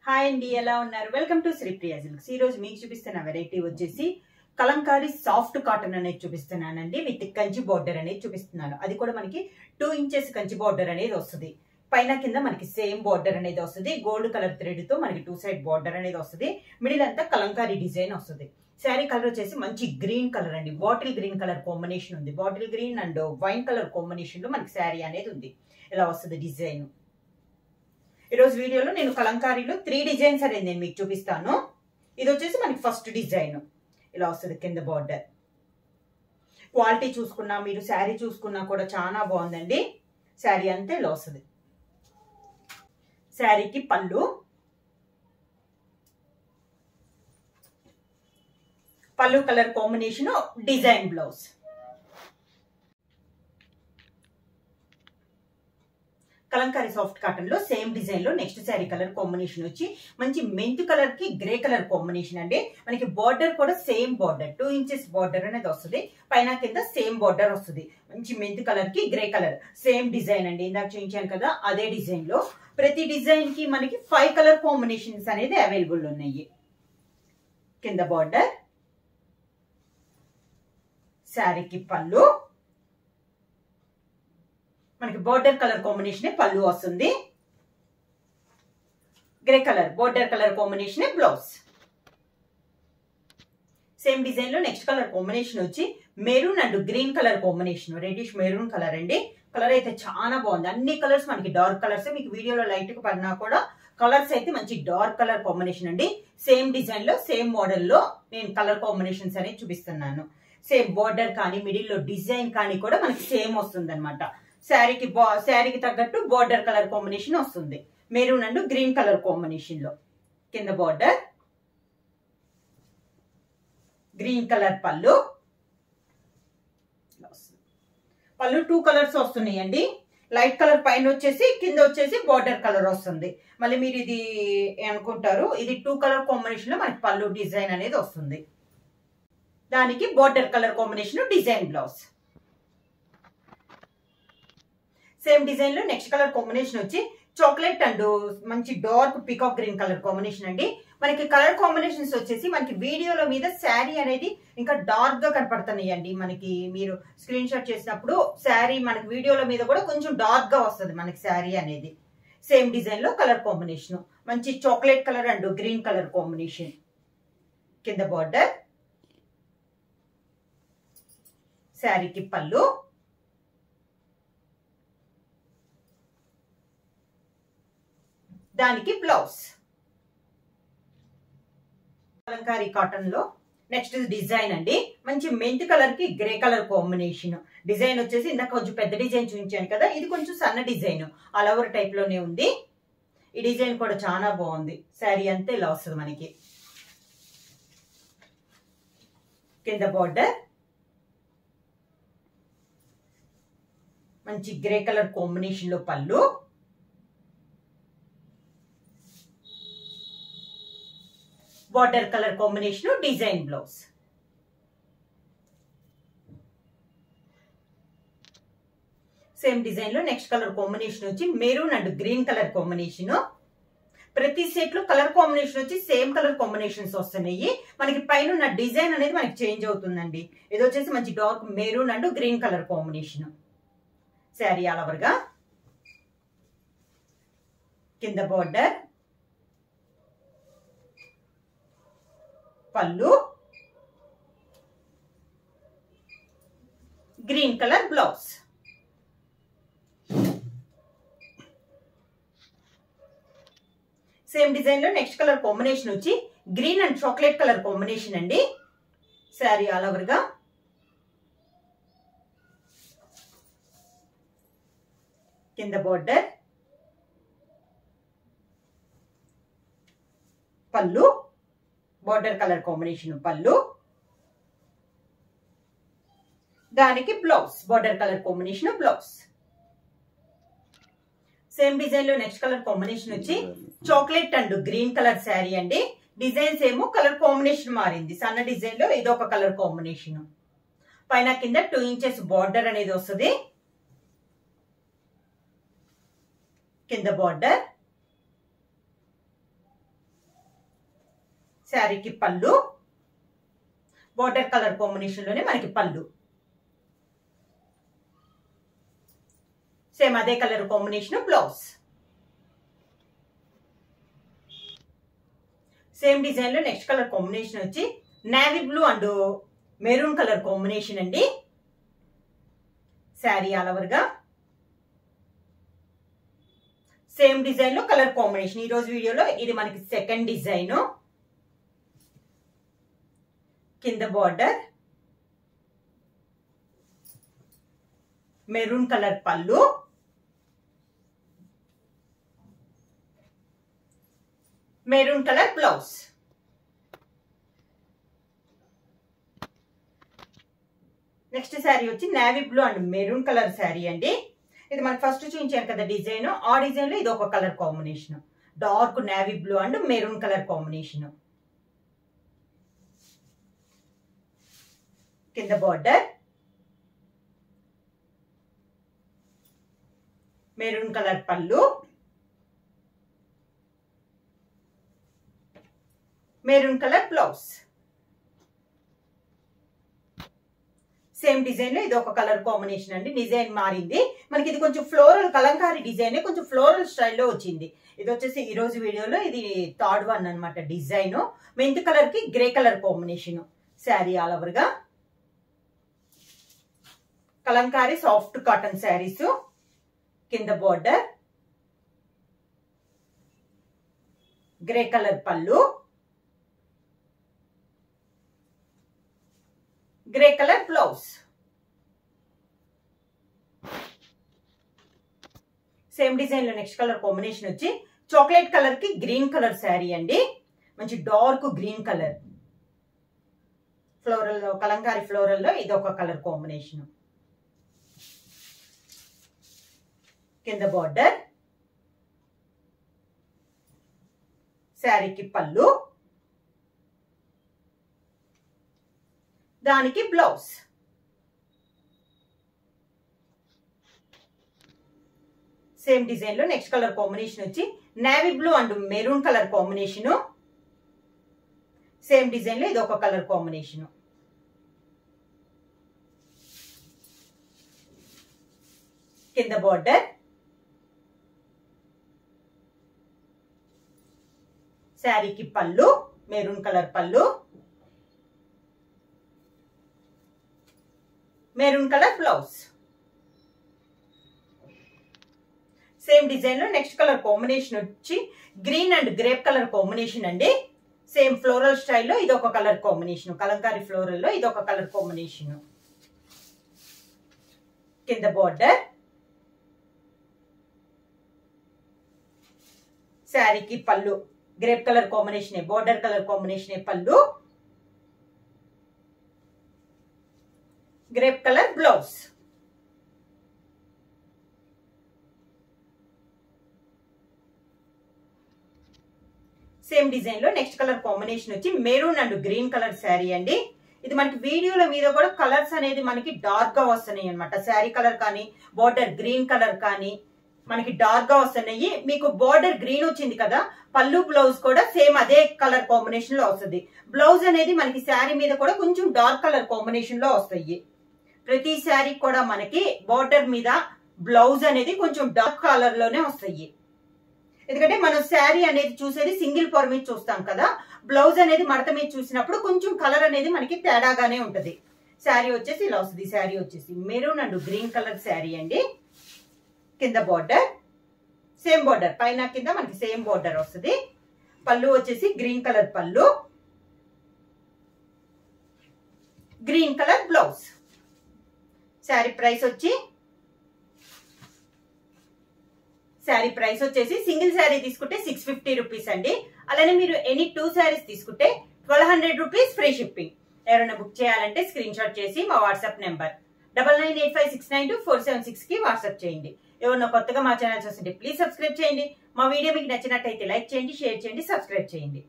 Hi అండి, ఎలా ఉన్నారు? Welcome to Sripriya silks. ఈ రోజు మీకు చూపిస్తున్న వెరైటీ వచ్చేసి కలంకారీ సాఫ్ట్ కాటన్ అనేది చూపిస్తున్నానండి. విత్ కంచి బార్డర్ అనేది చూపిస్తున్నాను. అది కూడా మనకి 2 ఇంచెస్ కంచి బార్డర్ అనేది వస్తుంది. పైన కింద మనకి సేమ్ బార్డర్ అనేది వస్తుంది. గోల్డ్ కలర్ థ్రెడ్ తో మనకి 2 సైడ్ బార్డర్ అనేది వస్తుంది. మిడిల్ అంతా కలంకారీ డిజైన్ వస్తుంది. శారీ కలర్ వచ్చేసి మంచి గ్రీన్ కలర్ అండి. బాటిల్ గ్రీన్ కలర్ కాంబినేషన్ ఉంది. Bottle green and wine colour combination లో మనకి శారీ అనేది ఉంది. ఇలా వస్తుంది డిజైన్. ఈరోజు వీడియోలో నేను కలంకారీలో 3 డిజైన్స్ అనేది నేను మీకు చూపిస్తాను. ఇది వచ్చేసి మనకి ఫస్ట్ డిజైన్. ఇలా వస్తుంది కింద బార్డర్. క్వాలిటీ చూసుకున్నా, మీరు శారీ చూసుకున్నా కూడా చాలా బాగుందండి. శారీ అంతా ఇలా వస్తుంది. శారీకి పళ్ళు colour combination, design blouse. Kalamkari soft cotton లో సేమ్ డిజైన్ లో నెక్స్ట్ శారీ కలర్ కాంబినేషన్ వచ్చి మంచి మెంత్ కలర్ కి గ్రే కలర్ కాంబినేషన్ అండి. మనకి బార్డర్ కూడా సేమ్ బార్డర్ 2 ఇంచెస్ బార్డర్ అనేది వస్తుంది. పైన కింద సేమ్ బార్డర్ వస్తుంది. మంచి మెంత్ కలర్ కి గ్రే కలర్ సేమ్ డిజైన్ అండి. ఇందాక చూపించాను కదా, అదే డిజైన్ లో ప్రతి డిజైన్ కి మనకి 5 కలర్ కాంబినేషన్స్ అనేది అవైలబుల్ ఉన్నాయి. కింద బార్డర్, శారీకి పళ్ళు, మనకి బోర్డర్ కలర్ కాంబినేషన్ పళ్ళు వస్తుంది. Grey colour border colour combination blouse. Same design లో నెక్స్ట్ కలర్ కాంబినేషన్ వచ్చి maroon and green colour combination, reddish maroon colour అండి. కలర్ అయితే చాలా బాగుంది. అన్ని కలర్స్ మనకి డార్క్ కలర్స్. మీకు వీడియోలో లైట్ గా పడినా కూడా కలర్స్ అయితే మంచి డార్క్ కలర్ కాంబినేషన్ అండి. సేమ్ డిజైన్ లో సేమ్ మోడల్ లో నేను కలర్ కాంబినేషన్స్ అనేది చూపిస్తున్నాను. సేమ్ బోర్డర్ కానీ మిడిల్ లో డిజైన్ కానీ కూడా మనకి సేమ్ వస్తుంది అనమాట. శారీకి తగ్గట్టు బార్డర్ కలర్ కాంబినేషన్ వస్తుంది. Maroon and green colour combination లో కింద బార్డర్, గ్రీన్ కలర్ పళ్ళు 2 కలర్స్ వస్తున్నాయండి. లైట్ కలర్ పైన వచ్చేసి కింద వచ్చేసి బార్డర్ కలర్ వస్తుంది. మళ్ళీ మీరు ఇది అనుకుంటారు, ఇది 2 కలర్ కాంబినేషన్ లో మనకి పళ్ళు డిజైన్ అనేది వస్తుంది. దానికి border colour combination design blouse. Same design లో నెక్స్ట్ కలర్ కాంబినేషన్ వచ్చి చాక్లెట్ అండ్ మంచి dark peacock green colour combination అండి. మనకి కలర్ కాంబినేషన్స్ వచ్చేసి మనకి వీడియోలో మీద శారీ అనేది ఇంకా డార్క్ గా కనపడుతున్నాయండి. మనకి మీరు స్క్రీన్ షాట్ చేసినప్పుడు శారీ మనకి వీడియోలో మీద కూడా కొంచెం డార్క్ గా వస్తుంది మనకి శారీ అనేది. సేమ్ డిజైన్ లో కలర్ కాంబినేషన్ మంచి chocolate colour and green colour combination. కింద బార్డర్, శారీకి పళ్ళు, దానికి బ్లౌజ్. కలంకారీ కాటన్ లో నెక్స్ట్ డిజైన్ అండి. మంచి మెంత్ కలర్ కి గ్రే కలర్ కాంబినేషన్. డిజైన్ వచ్చేసి ఇందాక కొంచెం పెద్ద డిజైన్ చూపించాను కదా, ఇది కొంచెం సన్న డిజైన్ ఆల్ ఓవర్ టైప్ లోనే ఉంది. ఈ డిజైన్ కూడా చాలా బాగుంది. శారీ అంతా ఇలా వస్తుంది మనకి. కింద బార్డర్, మంచి గ్రే కలర్ కాంబినేషన్ లో పళ్ళు, border colour combination design blouse. Same design లో నెక్స్ట్ కలర్ కాంబినేషన్ వచ్చి maroon and green colour combination. ప్రతి సెట్ లో కలర్ కాంబినేషన్ వచ్చి సేమ్ కలర్ కాంబినేషన్స్ వస్తున్నాయి. మనకి పైన ఉన్న డిజైన్ అనేది మనకి చేంజ్ అవుతుందండి. ఇది వచ్చేసి మంచి dark maroon and green colour combination. Sari all over గా. కింద బార్డర్, పళ్ళు, green colour blouse. Same design లో నెక్స్ట్ కలర్ కాంబినేషన్ వచ్చి green and chocolate colour combination అండి. శారీ ఆల్ ఓవర్ గా. కింద బార్డర్, పళ్ళు, బార్డర్ కలర్ కాంబినేషన్ పళ్ళు, దానికి blouse border colour combination blouse. Same design లో నెక్స్ట్ కలర్ కాంబినేషన్ వచ్చి chocolate and green colour sari అండి. డిజైన్స్ ఏమో కలర్ కాంబినేషన్ మారింది. సన్న డిజైన్ లో ఇదొక కలర్ కాంబినేషన్. పైన కింద 2 ఇంచెస్ బార్డర్ అనేది వస్తుంది. కింద బార్డర్, శారీకి పళ్ళు బార్డర్ కలర్ కాంబినేషన్ లోనే మనకి పళ్ళు. సేమ్ అదే colour combination blouse. Same design లో నెక్స్ట్ కలర్ కాంబినేషన్ వచ్చి navy blue and maroon colour combination అండి. శారీ ఆల్ ఓవర్ గా సేమ్ డిజైన్ లో కలర్ కాంబినేషన్. ఈ రోజు వీడియోలో ఇది మనకి సెకండ్ డిజైన్. కింద బార్డర్ మెరూన్ కలర్ పళ్ళు, maroon colour blouse. Next sari వచ్చి navy blue and maroon colour sari అండి. ఇది మనకి ఫస్ట్ చూపించాను కదా డిజైన్, ఆ డిజైన్ లో ఇది ఒక colour combination. Dark navy blue and maroon colour combination. కింద బార్డర్ మెరూన్ కలర్ పళ్ళు, maroon colour blouse. Same design లో ఇది ఒక కలర్ కాంబినేషన్ అండి. డిజైన్ మారింది మనకి. ఇది కొంచెం ఫ్లోరల్ కలంకారీ డిజైన్, కొంచెం ఫ్లోరల్ స్టైల్లో వచ్చింది. ఇది వచ్చేసి ఈ రోజు వీడియోలో ఇది థర్డ్ వన్ అనమాట. డిజైన్ మెంత్ కలర్ కి grey colour combination. Sari all over గా కలంకారీ సాఫ్ట్ కాటన్ శారీస్. కింద బార్డర్ గ్రే కలర్ పళ్ళు, grey colour blouse. Same design లో నెక్స్ట్ కలర్ కాంబినేషన్ వచ్చి చాక్లెట్ కలర్ కి గ్రీన్ కలర్ శారీ అండి. మంచి డార్క్ గ్రీన్ కలర్ ఫ్లోరల్ లో, కలంకారీ ఫ్లోరల్ లో ఇది ఒక కలర్ కాంబినేషన్. కింద బార్డర్ శారీకి పళ్ళు, దానికి బ్లౌజ్. సేమ్ డిజైన్ లో నెక్స్ట్ కలర్ కాంబినేషన్ వచ్చి navy blue and maroon colour combination. Same design లో ఇది ఒక కలర్ కాంబినేషన్. కింద బార్డర్ శారీకి పళ్ళు, మెరూన్ కలర్ పళ్ళు, maroon colour blouse. Same design లో నెక్స్ట్ కలర్ కాంబినేషన్ వచ్చి green and grape colour combination అండి. సేమ్ ఫ్లోరల్ స్టైల్లో ఇది ఒక కలర్ కాంబినేషన్. కలంకారీ ఫ్లోరల్ లో ఇది ఒక కలర్ కాంబినేషన్. కింద బార్డర్ శారీకి పళ్ళు grape colour combination, border colour combination పళ్ళు, grape colour blouse. Same design లో నెక్స్ట్ కలర్ కాంబినేషన్ వచ్చి maroon and green colour sari అండి. ఇది మనకి వీడియోల మీద కూడా కలర్స్ అనేది మనకి డార్క్ గా వస్తున్నాయి అనమాట. శారీ కలర్ కానీ బోర్డర్ గ్రీన్ కలర్ కానీ మనకి డార్క్ గా వస్తున్నాయి. మీకు బోర్డర్ గ్రీన్ వచ్చింది కదా, పళ్ళు బ్లౌజ్ కూడా సేమ్ అదే కలర్ కాంబినేషన్ లో వస్తుంది. బ్లౌజ్ అనేది మనకి శారీ మీద కూడా కొంచెం డార్క్ కలర్ కాంబినేషన్ లో వస్తాయి. ప్రతి శారీ కూడా మనకి బోర్డర్ మీద బ్లౌజ్ అనేది కొంచెం డార్క్ కలర్ లోనే వస్తాయి. ఎందుకంటే మనం శారీ అనేది చూసేది సింగిల్ పొర మీద చూస్తాం కదా, బ్లౌజ్ అనేది మడత మీద చూసినప్పుడు కొంచెం కలర్ అనేది మనకి తేడాగానే ఉంటది. శారీ వచ్చేసి ఇలా వస్తుంది. శారీ వచ్చేసి maroon and green colour sari అండి. కింద బార్డర్ సేమ్ బార్డర్, పైన కింద మనకి సేమ్ బార్డర్ వస్తుంది. పళ్ళు వచ్చేసి గ్రీన్ కలర్ పళ్ళు, green colour blouse. Sari price వచ్చేసి సింగిల్ శారీ తీసుకుంటే 650 రూపీస్ అండి. అలానే మీరు ఎనీ 2 శారీస్ తీసుకుంటే 1200 రూపీస్ ఫ్రీ షిప్పింగ్. ఎవరైనా బుక్ చేయాలంటే స్క్రీన్ షాట్ చేసి మా వాట్సాప్ నెంబర్ 9985692476 కి వాట్సాప్ చేయండి. ఎవరైనా కొత్తగా మా ఛానల్ చూస్తుంటే ప్లీజ్ సబ్స్క్రైబ్ చేయండి. మా వీడియో మీకు నచ్చినట్టయితే లైక్ చేయండి, షేర్ చేయండి, సబ్స్క్రైబ్ చేయండి.